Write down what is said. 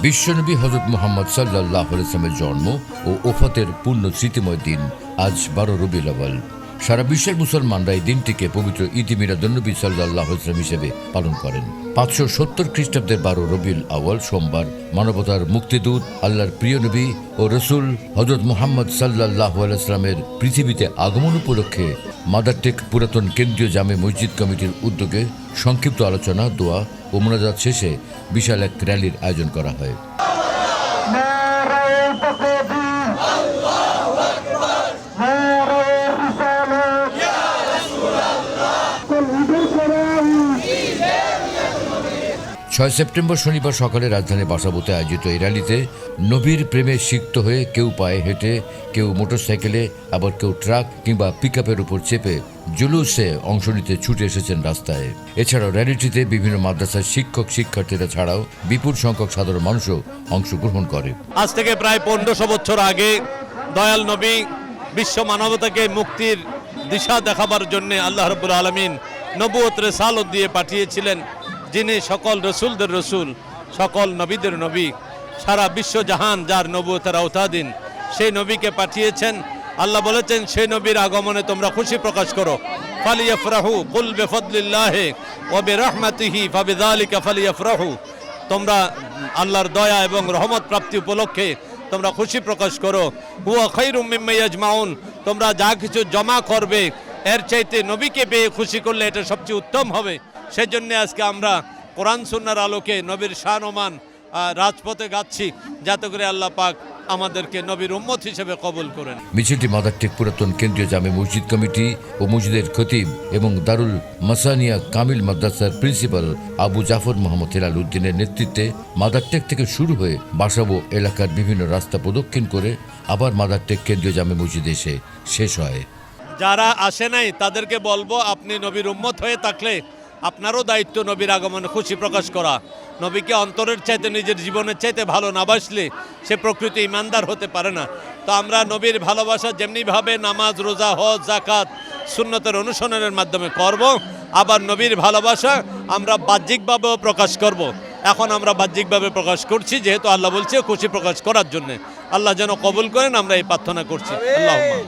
বিশ্বনবী হযরত মুহাম্মদ সাল্লাল্লাহু আলাইহি ওয়াসাল্লামের জন্ম ও ওফাতের পূর্ণ স্মৃতিময় দিন আজ 12 রবিউল আউয়াল। সারা বিশ্বের মুসলমানরা এই দিনটিকে পবিত্র ঈদ মিলাদুন্নবী সাল্লাল্লাহু আলাইহি ওয়াসাল্লাম হিসেবে পালন করেন। 570 খ্রিস্টাব্দের 12 রবিউল আউয়াল সোমবার মানবতার মুক্তিদূত আল্লাহর প্রিয় নবী ও রাসূল হযরত মুহাম্মদ সাল্লাল্লাহু আলাইহি ওয়াসাল্লামের পৃথিবীতে আগমন উপলক্ষে মাদারটেক পুরাতন কেন্দ্রীয় জামে মসজিদ কমিটির উদ্যোগে সংক্ষিপ্ত আলোচনা, দোয়া ও মোনাজাত শেষে বিশাল এক র্যালির আয়োজন করা হয়। সেপ্টেম্বর শনিবার সকালে রাজধানীর বাসাবোতে আয়োজিত এই র্যালিতে নবীর প্রেমে সিক্ত হয়ে কেউ পায়ে হেঁটে, কেউ মোটরসাইকেলে, আবার কেউ ট্রাক কিংবা পিকআপের উপর চেপে জুলুসে অংশ নিতে ছুটে এসেছেন রাস্তায়। এছাড়াও র্যালিটিতে বিভিন্ন মাদ্রাসার শিক্ষক শিক্ষার্থীরা ছাড়াও বিপুল সংখ্যক সাধারণ মানুষও অংশগ্রহণ করে। আজ থেকে প্রায় 1500 বছর আগে দয়াল নবী বিশ্ব মানবতাকে মুক্তির দিশা দেখাবার জন্য আল্লাহ রাব্বুল আলামিন নবুয়ত রিসালাত দিয়ে পাঠিয়েছিলেন, যিনি সকল রসুলদের রসুল, সকল নবীদের নবী, সারা বিশ্ব জাহান যার নবুয়তের আওতাধীন সেই নবীকে পাঠিয়েছেন। আল্লাহ বলেছেন সেই নবীর আগমনে তোমরা খুশি প্রকাশ করো। ফালিয়াফরাহু কুল বিফদলিল্লাহি ওয়া বিরহমাতিহি ফাবিযালিকা ফালিয়াফরাহু। তোমরা আল্লাহর দয়া এবং রহমত প্রাপ্তি উপলক্ষে তোমরা খুশি প্রকাশ করো। হুয়া খায়রুম মিম্মা ইয়াজমাউন। তোমরা যা কিছু জমা করবে এর চাইতে নবীকে পেয়ে খুশি করলে এটা সবচেয়ে উত্তম হবে। সেজন্য আজকে আমরা কোরআন সুন্নাহর আলোকে নবীর শান ও মান রাজপথে গাচ্ছি, যাতে করে আল্লাহ পাক আমাদেরকে নবীর উম্মত হিসেবে কবুল করেন। মিছিলটি মাদারটেক পুরাতন কেন্দ্রীয় জামে মসজিদ কমিটি ও মসজিদের খতিব এবং দারুল মাসানিয়া কামিল মাদ্রাসার প্রিন্সিপাল আবু জাফর মোহাম্মদ হেলাল উদ্দিনের নেতৃত্বে মাদারটেক থেকে শুরু হয়ে বাসাবো এলাকার বিভিন্ন রাস্তা প্রদক্ষিণ করে আবার মাদারটেক কেন্দ্রীয় জামে মসজিদে এসে শেষ হয়। যারা আসে নাই তাদেরকে বলবো, আপনি নবীর উম্মত হয়ে থাকলে আপনারও দায়িত্ব নবীর আগমনে খুশি প্রকাশ করা। নবীকে অন্তরের চাইতে নিজের জীবনের চাইতে ভালো না বাসলে সে প্রকৃত ইমানদার হতে পারে না। তো আমরা নবীর ভালোবাসা যেমনিভাবে নামাজ, রোজা, হজ, যাকাত, সুন্নতের অনুসরণের মাধ্যমে করব, আবার নবীর ভালোবাসা আমরা বাহ্যিকভাবেও প্রকাশ করব। এখন আমরা বাহ্যিকভাবে প্রকাশ করছি, যেহেতু আল্লাহ বলছে খুশি প্রকাশ করার জন্য। আল্লাহ যেন কবুল করেন, আমরা এই প্রার্থনা করছি। আল্লাহুম্মা।